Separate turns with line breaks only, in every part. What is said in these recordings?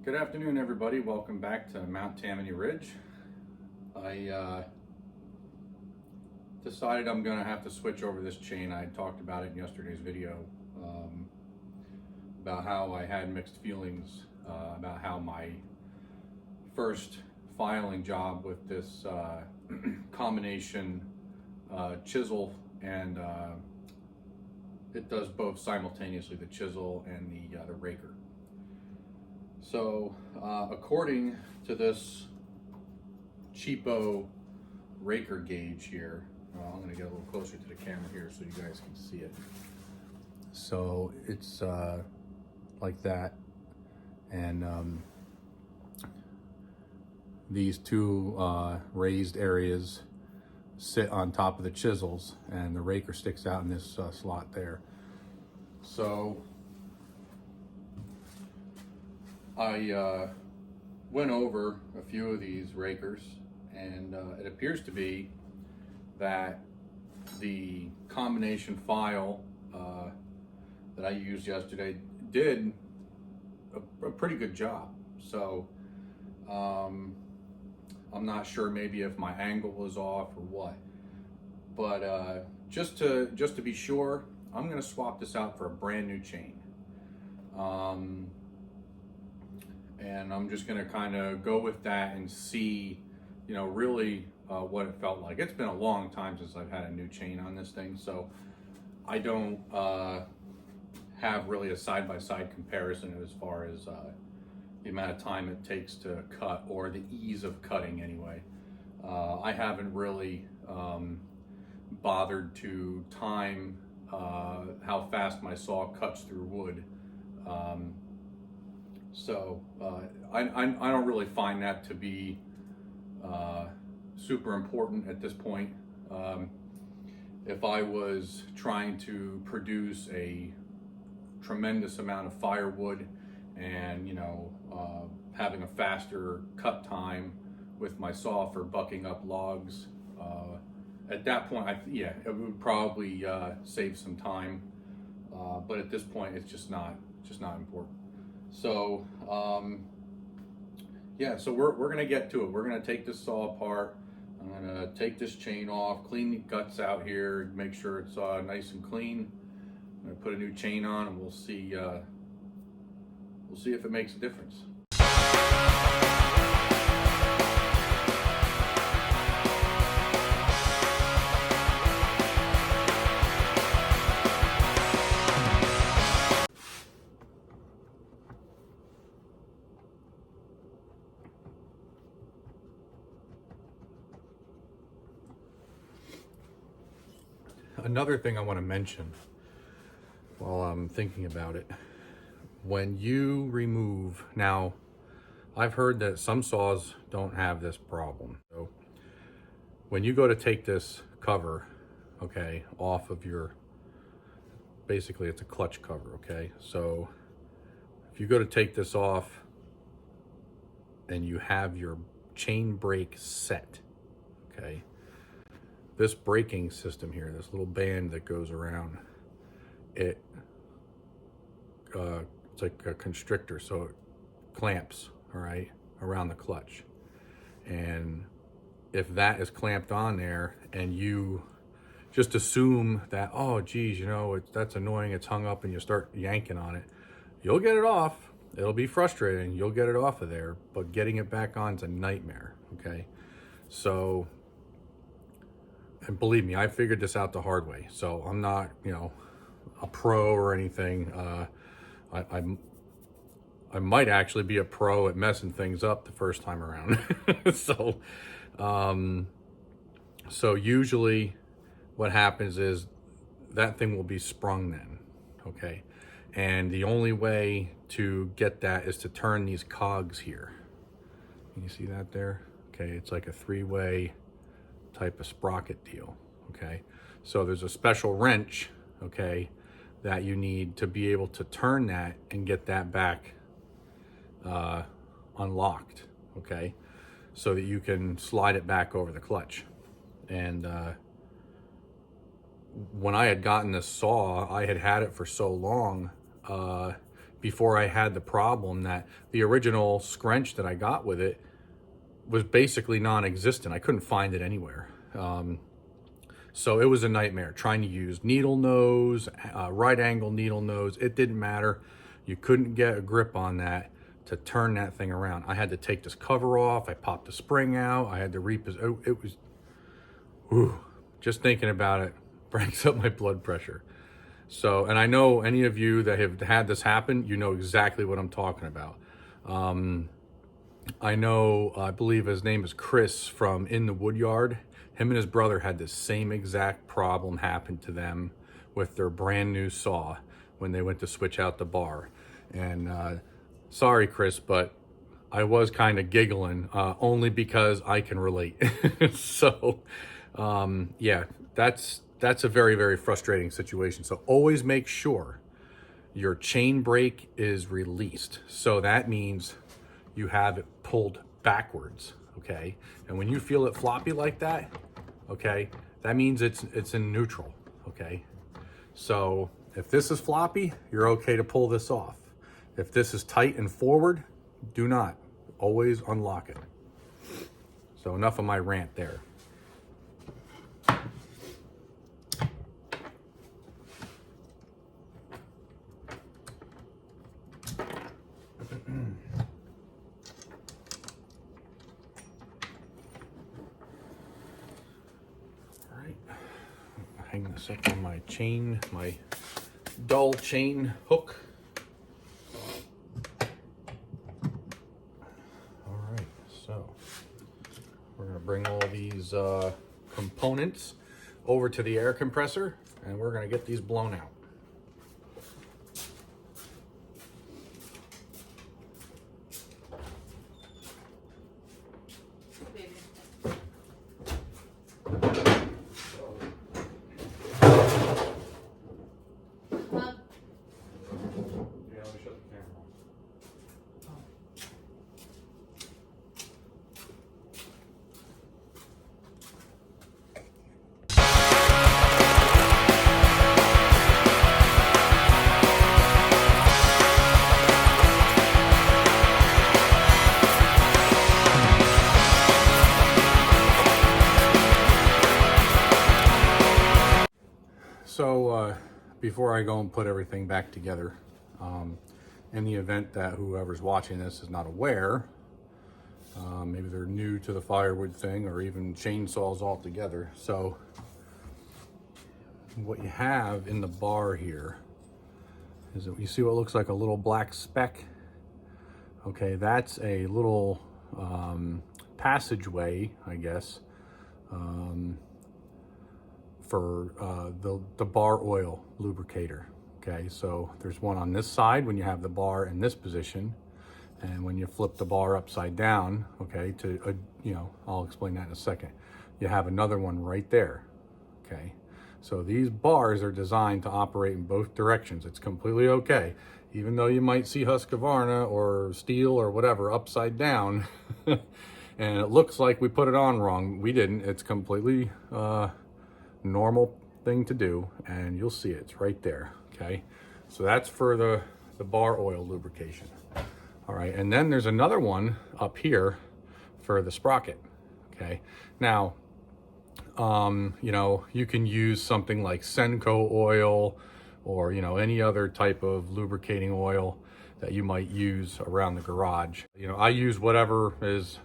Good afternoon, everybody. Welcome back to Mount Tammany Ridge. I decided I'm going to have to switch over this chain. I talked about it in yesterday's video about how I had mixed feelings about how my first filing job with this combination chisel and it does both simultaneously, the chisel and the raker. So according to this cheapo raker gauge here, I'm going to get a little closer to the camera here so you guys can see it. So it's like that, and these two raised areas sit on top of the chisels, and the raker sticks out in this slot there. So I went over a few of these rakers, and it appears to be that the combination file that I used yesterday did a pretty good job. So I'm not sure maybe if my angle was off or what, but just to be sure, I'm going to swap this out for a brand new chain. And I'm just going to kind of go with that and see, really what it felt like. It's been a long time since I've had a new chain on this thing, so I don't have really a side-by-side comparison as far as the amount of time it takes to cut, or the ease of cutting anyway. I haven't really bothered to time how fast my saw cuts through wood. So I don't really find that to be super important at this point. If I was trying to produce a tremendous amount of firewood and having a faster cut time with my saw for bucking up logs, at that point it would probably save some time, but at this point it's just not important. So so we're gonna get to it. We're gonna take this saw apart. I'm gonna take this chain off, clean the guts out here, make sure it's nice and clean. I'm gonna put a new chain on, and we'll see if it makes a difference. Another thing I want to mention while I'm thinking about it, when you remove, now I've heard that some saws don't have this problem. So when you go to take this cover, okay, off of your, basically it's a clutch cover, okay? So if you go to take this off and you have your chain brake set, okay, this braking system here, this little band that goes around, it's like a constrictor, so it clamps, all right, around the clutch. And if that is clamped on there and you just assume that, oh geez, that's annoying, it's hung up, and you start yanking on it, you'll get it off. It'll be frustrating, you'll get it off of there, but getting it back on is a nightmare, okay? So, and believe me, I figured this out the hard way. So I'm not, a pro or anything. I might actually be a pro at messing things up the first time around. So usually what happens is that thing will be sprung then, okay? And the only way to get that is to turn these cogs here. Can you see that there? Okay, it's like a three-way type of sprocket deal, okay? So there's a special wrench, okay, that you need to be able to turn that and get that back unlocked, okay, so that you can slide it back over the clutch. And when I had gotten this saw, I had had it for so long, before I had the problem that the original scrunch that I got with it was basically non-existent. I couldn't find it anywhere. So it was a nightmare trying to use needle nose, right angle needle nose. It didn't matter. You couldn't get a grip on that to turn that thing around. I had to take this cover off. I popped the spring out. I had to reposition. It was, whew, just thinking about it brings up my blood pressure. So, and I know any of you that have had this happen, you know exactly what I'm talking about. I know, I believe his name is Chris from In the Woodyard. Him and his brother had the same exact problem happen to them with their brand new saw when they went to switch out the bar. And sorry, Chris, but I was kind of giggling only because I can relate. So, yeah, that's a very, very frustrating situation. So always make sure your chain brake is released. So that means you have it pulled backwards, okay? And when you feel it floppy like that, okay, that means it's in neutral, okay? So if this is floppy, you're okay to pull this off. If this is tight and forward, do not. Always unlock it. So enough of my rant there. Hang this up on my chain, my dull chain hook. All right, so we're gonna bring all these components over to the air compressor and we're gonna get these blown out. So before I go and put everything back together, in the event that whoever's watching this is not aware, maybe they're new to the firewood thing or even chainsaws altogether. So what you have in the bar here is that you see what looks like a little black speck. Okay, that's a little passageway, I guess, for the bar oil lubricator. Okay, so there's one on this side when you have the bar in this position, and when you flip the bar upside down, okay, to you know, I'll explain that in a second, you have another one right there. Okay, so these bars are designed to operate in both directions. It's completely okay, even though you might see Husqvarna or Stihl or whatever upside down and it looks like we put it on wrong. We didn't. It's completely normal thing to do, and you'll see it's right there. Okay, so that's for the bar oil lubrication. All right, and then there's another one up here for the sprocket. Okay, now you know, you can use something like Senko oil or, you know, any other type of lubricating oil that you might use around the garage. You know, I use whatever is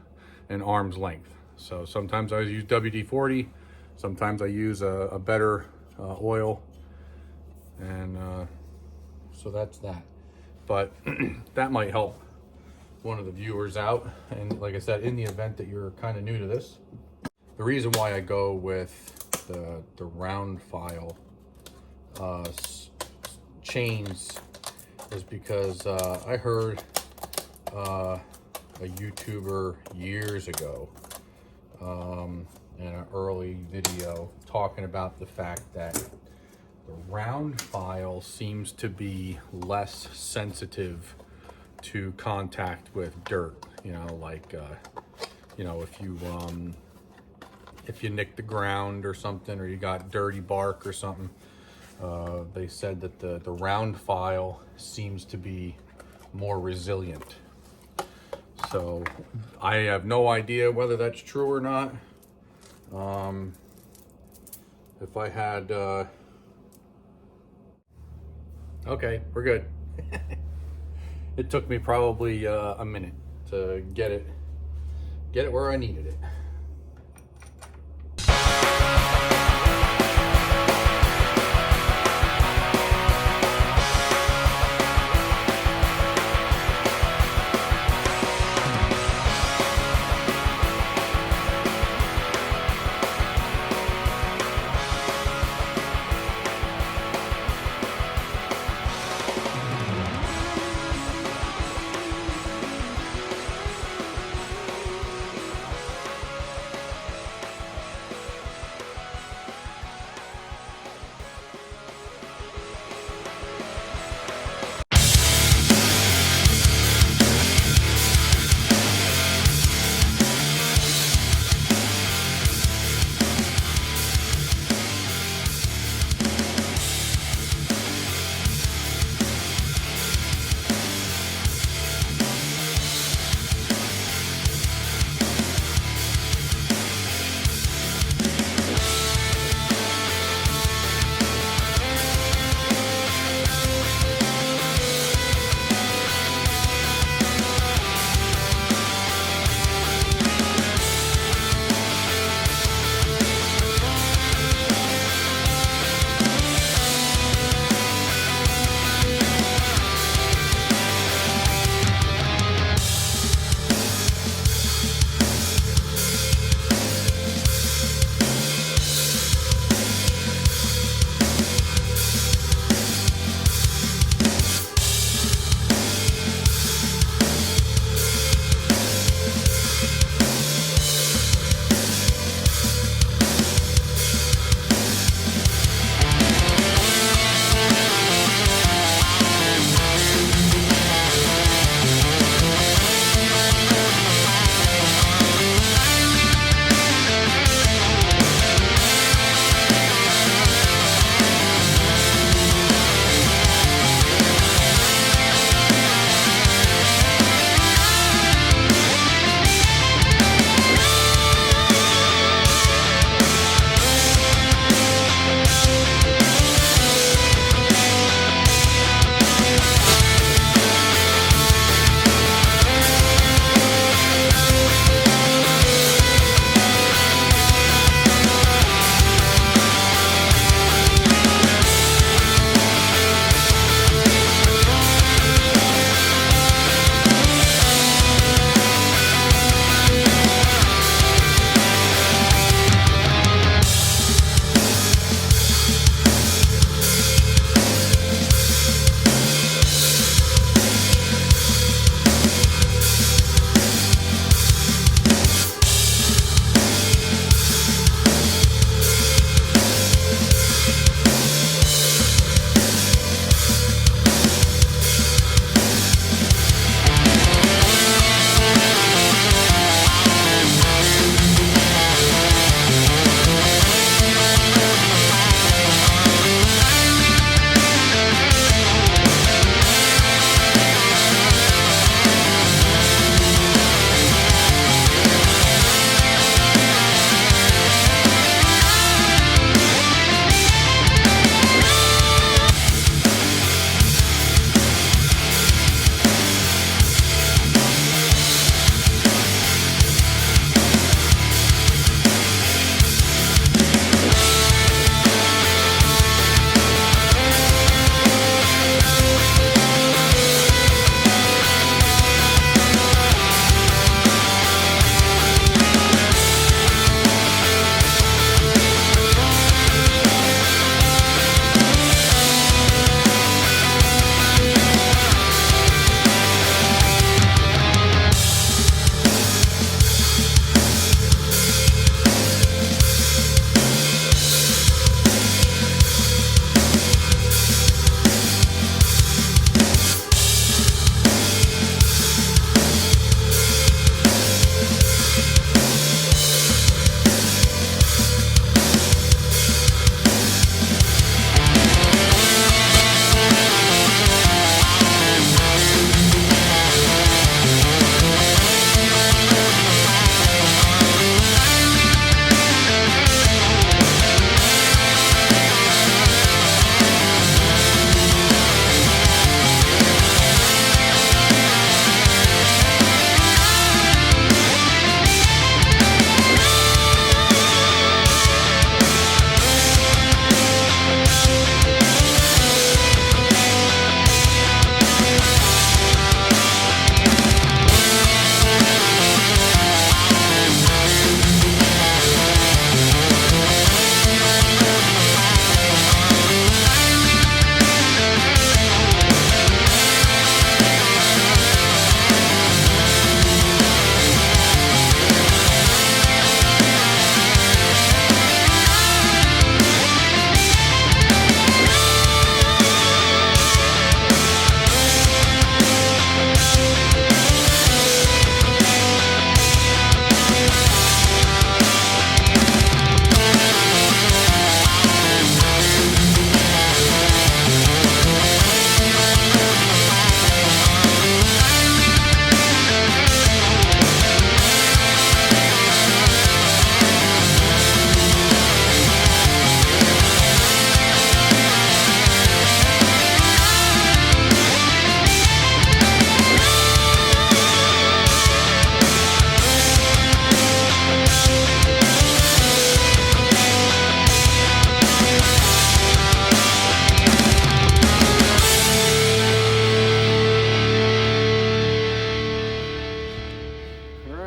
an arm's length. So sometimes I use WD-40, sometimes I use a better oil, and so that's that. But that might help one of the viewers out. And like I said, in the event that you're kind of new to this, the reason why I go with the round file chains is because I heard a YouTuber years ago in an early video talking about the fact that the round file seems to be less sensitive to contact with dirt. You know, like you know, if you nick the ground or something, or you got dirty bark or something, they said that the round file seems to be more resilient. So I have no idea whether that's true or not. If I had, okay, we're good. It took me probably a minute to get it where I needed it.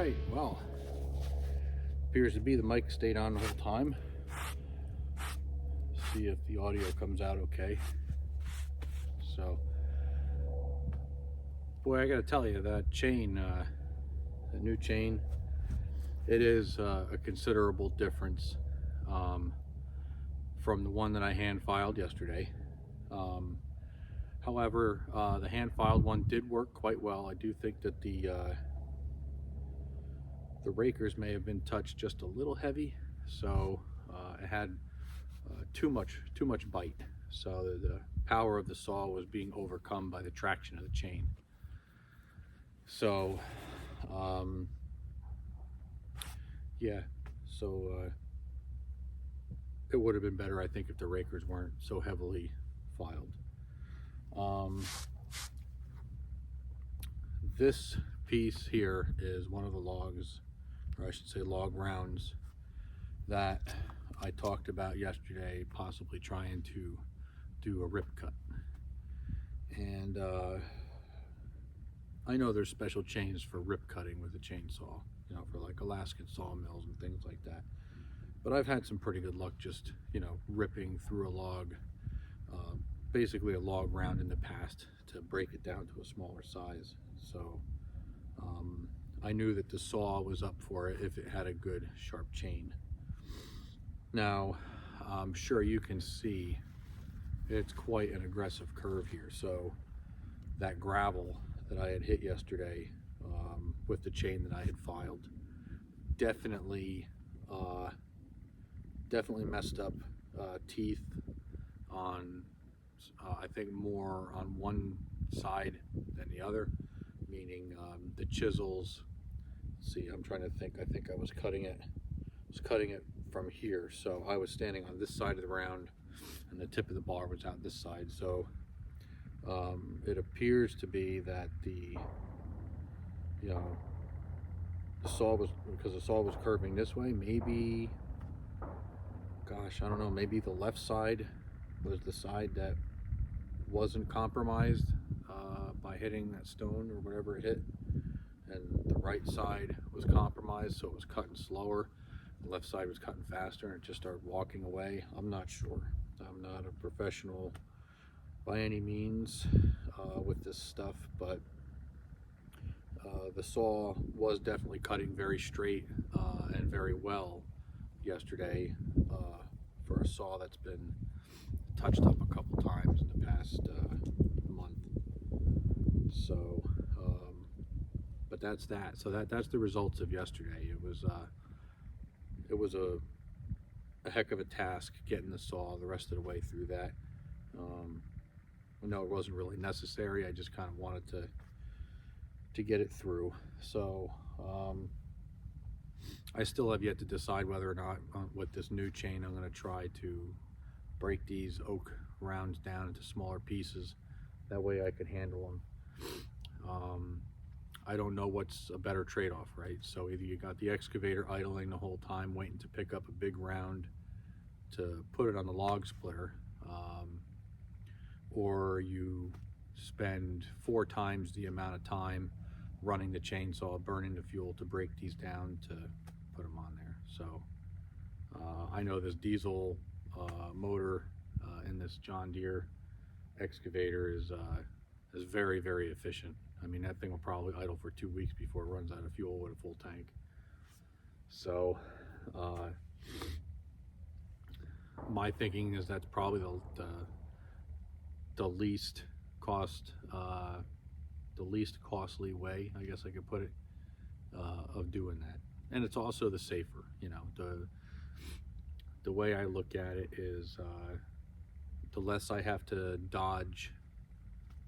right, well, appears to be the mic stayed on the whole time. See if the audio comes out okay. So, boy, I gotta tell you, that chain, the new chain, it is a considerable difference from the one that I hand filed yesterday. However, the hand filed one did work quite well. I do think that the rakers may have been touched just a little heavy, so it had too much bite. So the power of the saw was being overcome by the traction of the chain. So yeah, so it would have been better, I think, if the rakers weren't so heavily filed. This piece here is one of the logs, or I should say log rounds, that I talked about yesterday, possibly trying to do a rip cut. And I know there's special chains for rip cutting with a chainsaw, you know, for like Alaskan sawmills and things like that. But I've had some pretty good luck just, you know, ripping through a log, basically a log round in the past, to break it down to a smaller size. So I knew that the saw was up for it if it had a good sharp chain. Now, I'm sure you can see it's quite an aggressive curve here. So that gravel that I had hit yesterday with the chain that I had filed definitely messed up teeth on I think more on one side than the other, meaning the chisels. Let's see, I'm trying to think. I think I was cutting it from here, so I was standing on this side of the round and the tip of the bar was out this side. So it appears to be that the saw was, because the saw was curving this way, maybe, gosh, I don't know, maybe the left side was the side that wasn't compromised by hitting that stone or whatever it hit, and the right side was compromised, so it was cutting slower. The left side was cutting faster and it just started walking away. I'm not sure. I'm not a professional by any means with this stuff, but the saw was definitely cutting very straight and very well yesterday for a saw that's been touched up a couple times in the past month. So but that's that. So that's the results of yesterday. It was a heck of a task getting the saw the rest of the way through that. I know it wasn't really necessary. I just kind of wanted to get it through. So I still have yet to decide whether or not with this new chain I'm going to try to break these oak rounds down into smaller pieces. That way I can handle them. I don't know what's a better trade-off, right? So either you got the excavator idling the whole time waiting to pick up a big round to put it on the log splitter, or you spend 4 times the amount of time running the chainsaw, burning the fuel to break these down to put them on there. So I know this diesel motor in this John Deere excavator is very, very efficient. I mean, that thing will probably idle for 2 weeks before it runs out of fuel with a full tank. So my thinking is that's probably the least costly way, I guess I could put it, of doing that. And it's also the safer, you know. The way I look at it is the less I have to dodge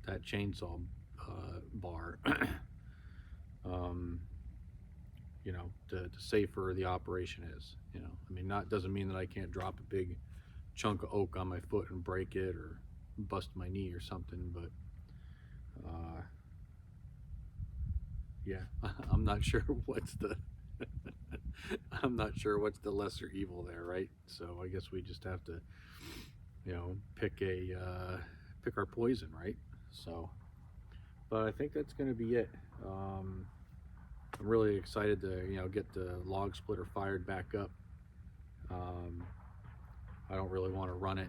that chainsaw bar, you know, the safer the operation is. You know, I mean, doesn't mean that I can't drop a big chunk of oak on my foot and break it or bust my knee or something, but yeah, I'm not sure what's the I'm not sure what's the lesser evil there, right? So I guess we just have to, you know, pick our poison, right? So, but I think that's going to be it. I'm really excited to, get the log splitter fired back up. I don't really want to run it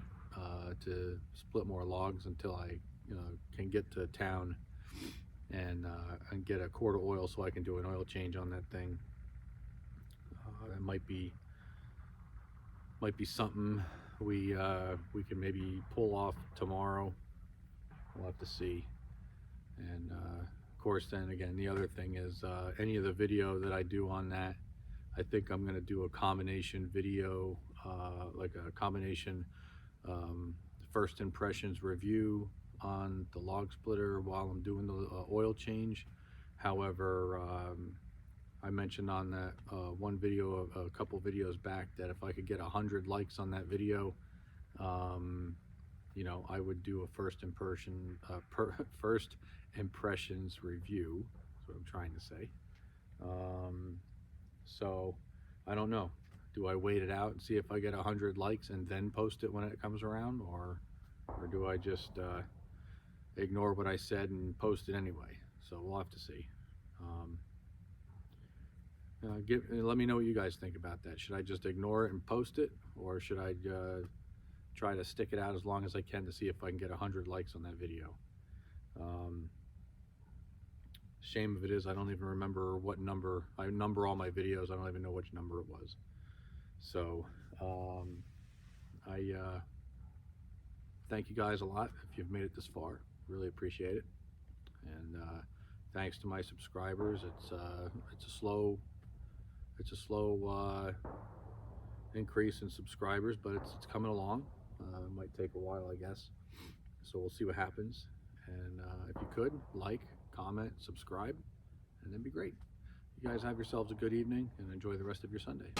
to split more logs until I, can get to town and get a quart of oil so I can do an oil change on that thing. That might be something we can maybe pull off tomorrow. We'll have to see. And of course, then again, the other thing is any of the video that I do on that, I think I'm going to do a combination video, like a combination first impressions review on the log splitter while I'm doing the oil change. However, I mentioned on that one video a couple videos back that if I could get 100 likes on that video, I would do a first impressions review. That's what I'm trying to say. So I don't know. Do I wait it out and see if I get 100 likes and then post it when it comes around, or do I just ignore what I said and post it anyway? So we'll have to see. Let me know what you guys think about that. Should I just ignore it and post it, or should I try to stick it out as long as I can to see if I can get 100 likes on that video? Shame of it is I don't even remember what number. I number all my videos. I don't even know which number it was. So I thank you guys a lot if you've made it this far. Really appreciate it. And thanks to my subscribers. It's a slow increase in subscribers, but it's coming along. It might take a while, I guess. So we'll see what happens. And if you could like, comment, subscribe, and that'd be great. You guys have yourselves a good evening and enjoy the rest of your Sunday.